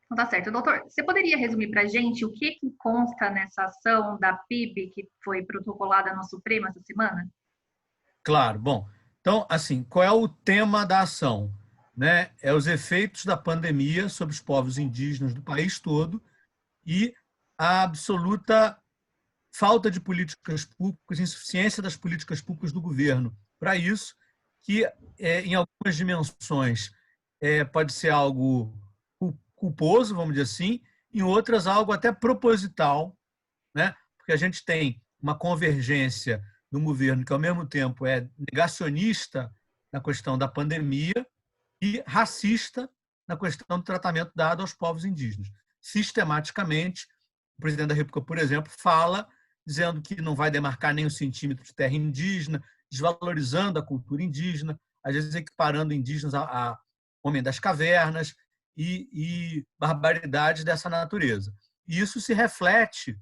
Então tá certo. Doutor, você poderia resumir para a gente o que consta nessa ação da PIB que foi protocolada no Supremo essa semana? Claro, bom. Então, assim, qual é o tema da ação? Né? É os efeitos da pandemia sobre os povos indígenas do país todo e a absoluta falta de políticas públicas, insuficiência das políticas públicas do governo para isso, que em algumas dimensões pode ser algo culposo, vamos dizer assim, em outras algo até proposital, né? Porque a gente tem uma convergência de um governo que, ao mesmo tempo, é negacionista na questão da pandemia e racista na questão do tratamento dado aos povos indígenas. Sistematicamente, o presidente da República, por exemplo, fala dizendo que não vai demarcar nem um centímetro de terra indígena, desvalorizando a cultura indígena, às vezes equiparando indígenas a homem das cavernas e barbaridades dessa natureza. E isso se reflete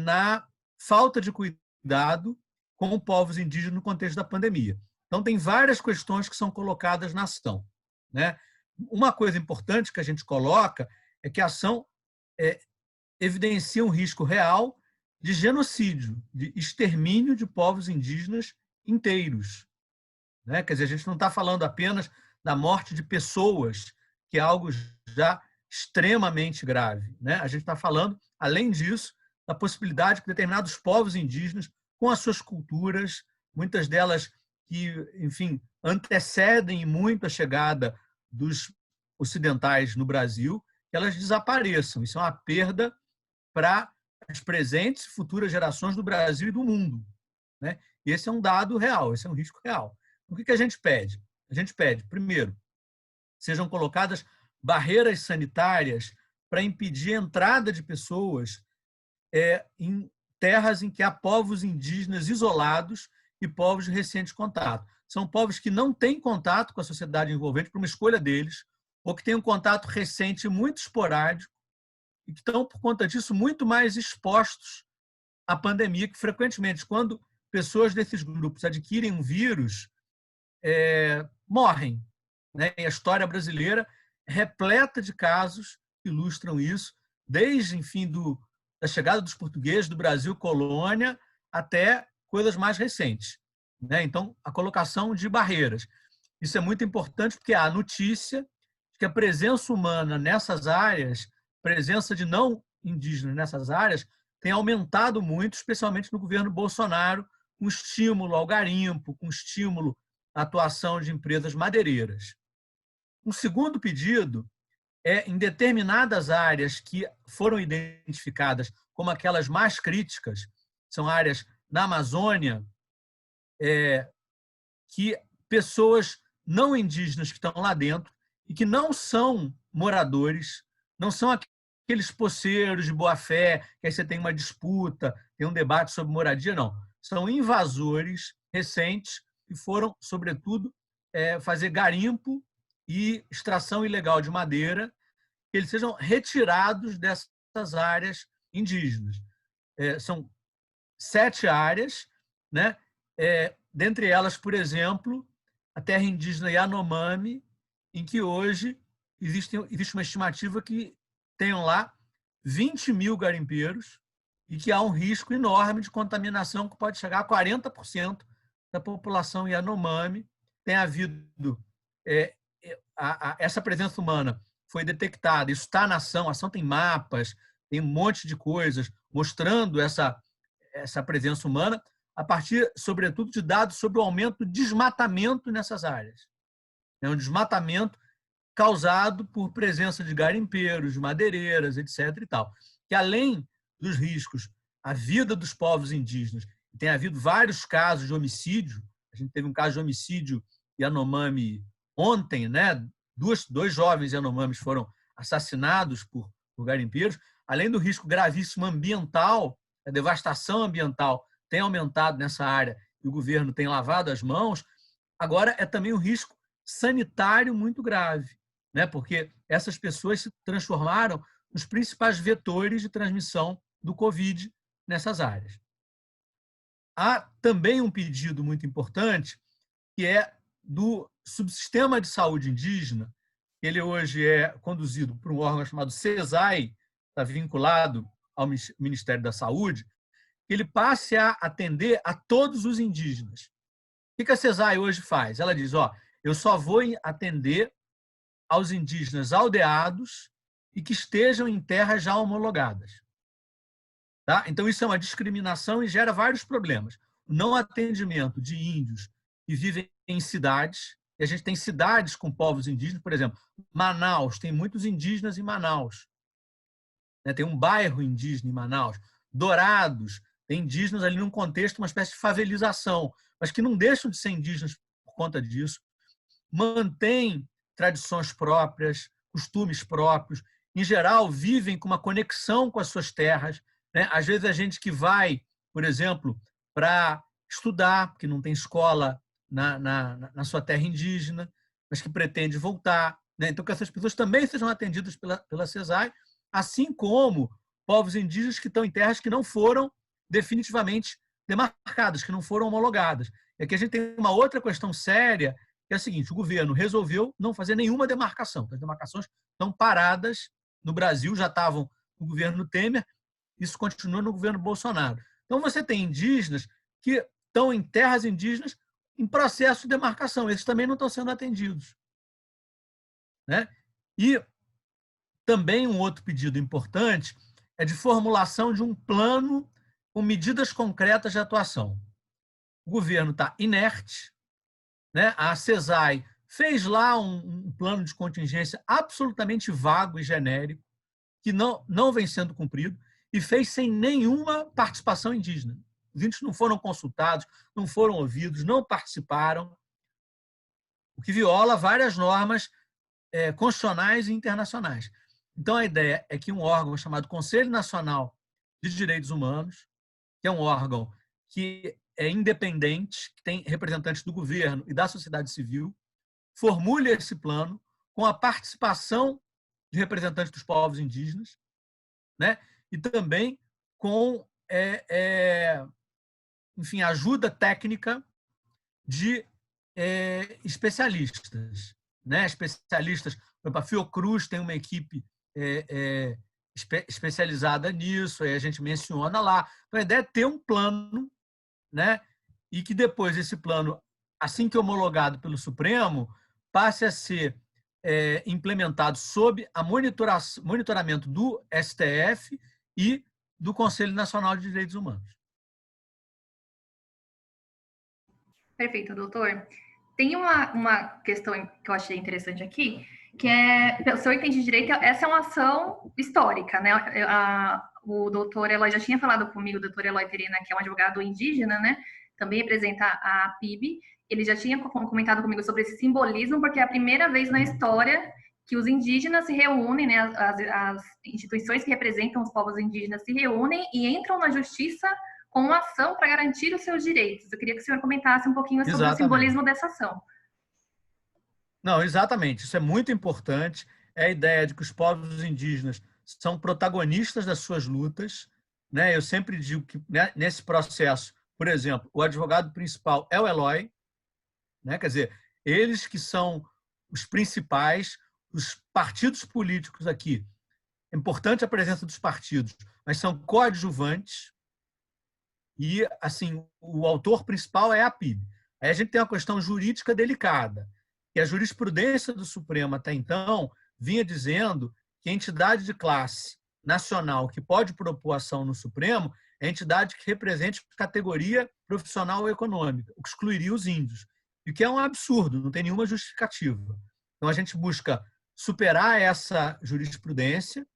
na falta de cuidado com povos indígenas no contexto da pandemia. Então, tem várias questões que são colocadas na ação. Né? Uma coisa importante que a gente coloca é que a ação evidencia um risco real de genocídio, de extermínio de povos indígenas inteiros. Né? Quer dizer, a gente não está falando apenas da morte de pessoas, que é algo já extremamente grave. Né? A gente está falando, além disso, da possibilidade que determinados povos indígenas, com as suas culturas, muitas delas que, enfim, antecedem muito a chegada dos ocidentais no Brasil, que elas desapareçam. Isso é uma perda para as presentes e futuras gerações do Brasil e do mundo. Né? Esse é um dado real, esse é um risco real. O que a gente pede? A gente pede, primeiro, sejam colocadas barreiras sanitárias para impedir a entrada de pessoas em terras em que há povos indígenas isolados e povos de recente contato. São povos que não têm contato com a sociedade envolvente por uma escolha deles, ou que têm um contato recente muito esporádico e que estão, por conta disso, muito mais expostos à pandemia, que frequentemente, quando pessoas desses grupos adquirem um vírus, morrem. Né? E a história brasileira é repleta de casos que ilustram isso, desde, enfim, da chegada dos portugueses do Brasil colônia até coisas mais recentes. Né? Então, a colocação de barreiras. Isso é muito importante porque há a notícia de que a presença humana nessas áreas, presença de não indígenas nessas áreas, tem aumentado muito, especialmente no governo Bolsonaro, com estímulo ao garimpo, com estímulo à atuação de empresas madeireiras. Um segundo pedido é, em determinadas áreas que foram identificadas como aquelas mais críticas, são áreas na Amazônia, que pessoas não indígenas que estão lá dentro e que não são moradores, não são aqueles poceiros de boa-fé, que aí você tem uma disputa, tem um debate sobre moradia, não. São invasores recentes que foram, sobretudo, fazer garimpo e extração ilegal de madeira, que eles sejam retirados dessas áreas indígenas. São 7 áreas, né? Dentre elas, por exemplo, a terra indígena Yanomami, em que hoje existe uma estimativa que tenham lá 20 mil garimpeiros e que há um risco enorme de contaminação que pode chegar a 40% da população Yanomami. Tem havido essa presença humana foi detectada, isso está na ação, a ação tem mapas, tem um monte de coisas mostrando essa presença humana, a partir, sobretudo, de dados sobre o aumento do desmatamento nessas áreas. É um desmatamento causado por presença de garimpeiros, de madeireiras, etc. e tal. Que, além dos riscos à vida dos povos indígenas, tem havido vários casos de homicídio, a gente teve um caso de homicídio Yanomami ontem, né? Dois jovens Yanomamis foram assassinados por garimpeiros, além do risco gravíssimo ambiental, a devastação ambiental tem aumentado nessa área e o governo tem lavado as mãos, agora é também um risco sanitário muito grave, né? Porque essas pessoas se transformaram nos principais vetores de transmissão do Covid nessas áreas. Há também um pedido muito importante, que é do subsistema de saúde indígena, ele hoje é conduzido por um órgão chamado CESAI, está vinculado ao Ministério da Saúde, que ele passe a atender a todos os indígenas. O que a CESAI hoje faz? Ela diz, eu só vou atender aos indígenas aldeados e que estejam em terras já homologadas. Tá? Então, isso é uma discriminação e gera vários problemas. O não atendimento de índios que vivem em cidades, e a gente tem cidades com povos indígenas, por exemplo, Manaus, tem muitos indígenas em Manaus. Tem um bairro indígena em Manaus. Dourados, tem indígenas ali num contexto, uma espécie de favelização, mas que não deixam de ser indígenas por conta disso. Mantém tradições próprias, costumes próprios, em geral, vivem com uma conexão com as suas terras. Às vezes, a gente que vai, por exemplo, para estudar, porque não tem escola na sua terra indígena, mas que pretende voltar. Então, que essas pessoas também sejam atendidas pela CESAI, assim como povos indígenas que estão em terras que não foram definitivamente demarcadas, que não foram homologadas. E aqui a gente tem uma outra questão séria, que é a seguinte: o governo resolveu não fazer nenhuma demarcação. As demarcações estão paradas no Brasil, já estavam no governo Temer, isso continua no governo Bolsonaro. Então, você tem indígenas que estão em terras indígenas em processo de demarcação. Esses também não estão sendo atendidos. E também um outro pedido importante é de formulação de um plano com medidas concretas de atuação. O governo está inerte. A CESAI fez lá um plano de contingência absolutamente vago e genérico, que não vem sendo cumprido, e fez sem nenhuma participação indígena. Os índios não foram consultados, não foram ouvidos, não participaram, o que viola várias normas constitucionais e internacionais. Então, a ideia é que um órgão chamado Conselho Nacional de Direitos Humanos, que é um órgão que é independente, que tem representantes do governo e da sociedade civil, formule esse plano com a participação de representantes dos povos indígenas, e também com enfim, ajuda técnica de especialistas. Especialistas, por exemplo, a Fiocruz tem uma equipe especializada nisso, aí a gente menciona lá. Então, a ideia é ter um plano, e que depois esse plano, assim que homologado pelo Supremo, passe a ser implementado sob a monitoramento do STF e do Conselho Nacional de Direitos Humanos. Perfeito, doutor. Tem uma questão que eu achei interessante aqui, que é, se eu entendi direito, essa é uma ação histórica, O doutor Eloy já tinha falado comigo, o doutor Eloy Terena, que é um advogado indígena, também representa a PIB. Ele já tinha comentado comigo sobre esse simbolismo, porque é a primeira vez na história que os indígenas se reúnem, as instituições que representam os povos indígenas se reúnem e entram na justiça com uma ação para garantir os seus direitos. Eu queria que o senhor comentasse um pouquinho sobre o simbolismo dessa ação. Não, exatamente. Isso é muito importante. É a ideia de que os povos indígenas são protagonistas das suas lutas. Eu sempre digo que nesse processo, por exemplo, o advogado principal é o Eloy. Quer dizer, eles que são os principais, os partidos políticos aqui. É importante a presença dos partidos, mas são coadjuvantes. E, assim, o autor principal é a PIB. Aí a gente tem uma questão jurídica delicada, que a jurisprudência do Supremo até então vinha dizendo que a entidade de classe nacional que pode propor ação no Supremo é a entidade que represente categoria profissional ou econômica, o que excluiria os índios. E o que é um absurdo, não tem nenhuma justificativa. Então, a gente busca superar essa jurisprudência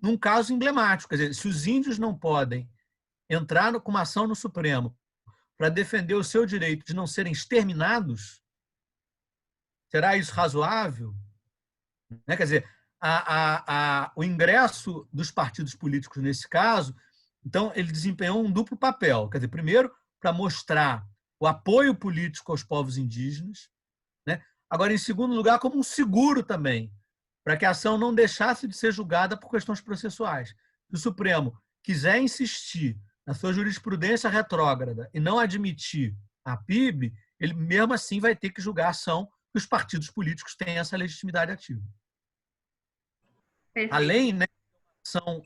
num caso emblemático. Quer dizer, se os índios não podem entrar com uma ação no Supremo para defender o seu direito de não serem exterminados, será isso razoável? Quer dizer, o ingresso dos partidos políticos nesse caso, então, ele desempenhou um duplo papel. Quer dizer, primeiro, para mostrar o apoio político aos povos indígenas, agora, em segundo lugar, como um seguro também, para que a ação não deixasse de ser julgada por questões processuais. Se o Supremo quiser insistir na sua jurisprudência retrógrada e não admitir a PIB, ele mesmo assim vai ter que julgar a ação, os partidos políticos têm essa legitimidade ativa. Perfeito. Além, né, ação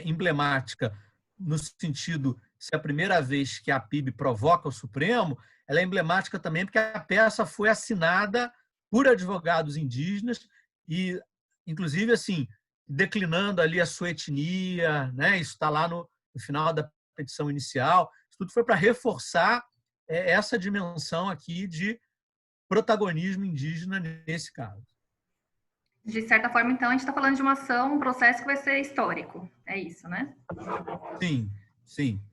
emblemática no sentido, se é a primeira vez que a PIB provoca o Supremo, ela é emblemática também porque a peça foi assinada por advogados indígenas e, inclusive, assim, declinando ali a sua etnia, né? Isso está lá no final da petição inicial. Isso tudo foi para reforçar essa dimensão aqui de protagonismo indígena nesse caso. De certa forma, então, a gente está falando de uma ação, um processo que vai ser histórico. É isso, né? Sim, sim.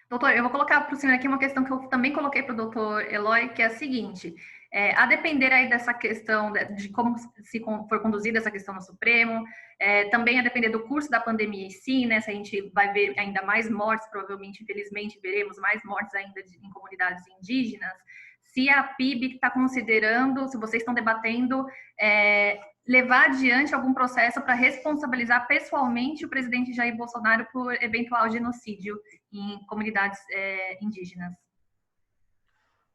Doutor, eu vou colocar para o senhor aqui uma questão que eu também coloquei para o doutor Eloy, que é a seguinte: a depender aí dessa questão de como se for conduzida essa questão no Supremo, também a depender do curso da pandemia em si, né? Se a gente vai ver ainda mais mortes, provavelmente, infelizmente, veremos mais mortes ainda em comunidades indígenas. Se a PIB está considerando, se vocês estão debatendo, levar adiante algum processo para responsabilizar pessoalmente o presidente Jair Bolsonaro por eventual genocídio em comunidades indígenas.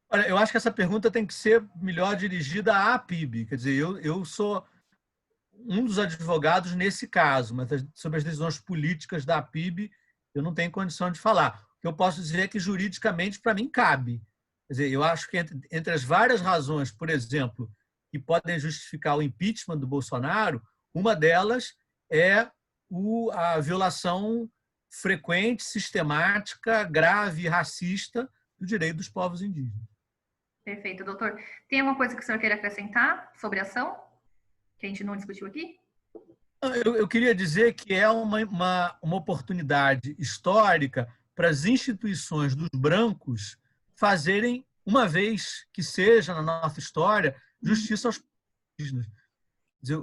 Olha, eu acho que essa pergunta tem que ser melhor dirigida à PIB. Quer dizer, eu sou um dos advogados nesse caso, mas sobre as decisões políticas da PIB eu não tenho condição de falar. O que eu posso dizer é que juridicamente, para mim, cabe. Quer dizer, eu acho que entre as várias razões, por exemplo, que podem justificar o impeachment do Bolsonaro, uma delas é a violação frequente, sistemática, grave e racista do direito dos povos indígenas. Perfeito, doutor. Tem alguma coisa que o senhor queira acrescentar sobre a ação, que a gente não discutiu aqui? Eu queria dizer que é uma oportunidade histórica para as instituições dos brancos fazerem, uma vez que seja na nossa história, justiça aos povos indígenas.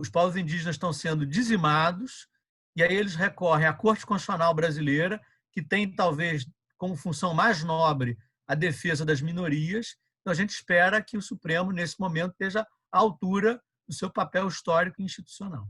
Os povos indígenas estão sendo dizimados e aí eles recorrem à Corte Constitucional Brasileira, que tem talvez como função mais nobre a defesa das minorias. Então a gente espera que o Supremo, nesse momento, esteja à altura do seu papel histórico e institucional.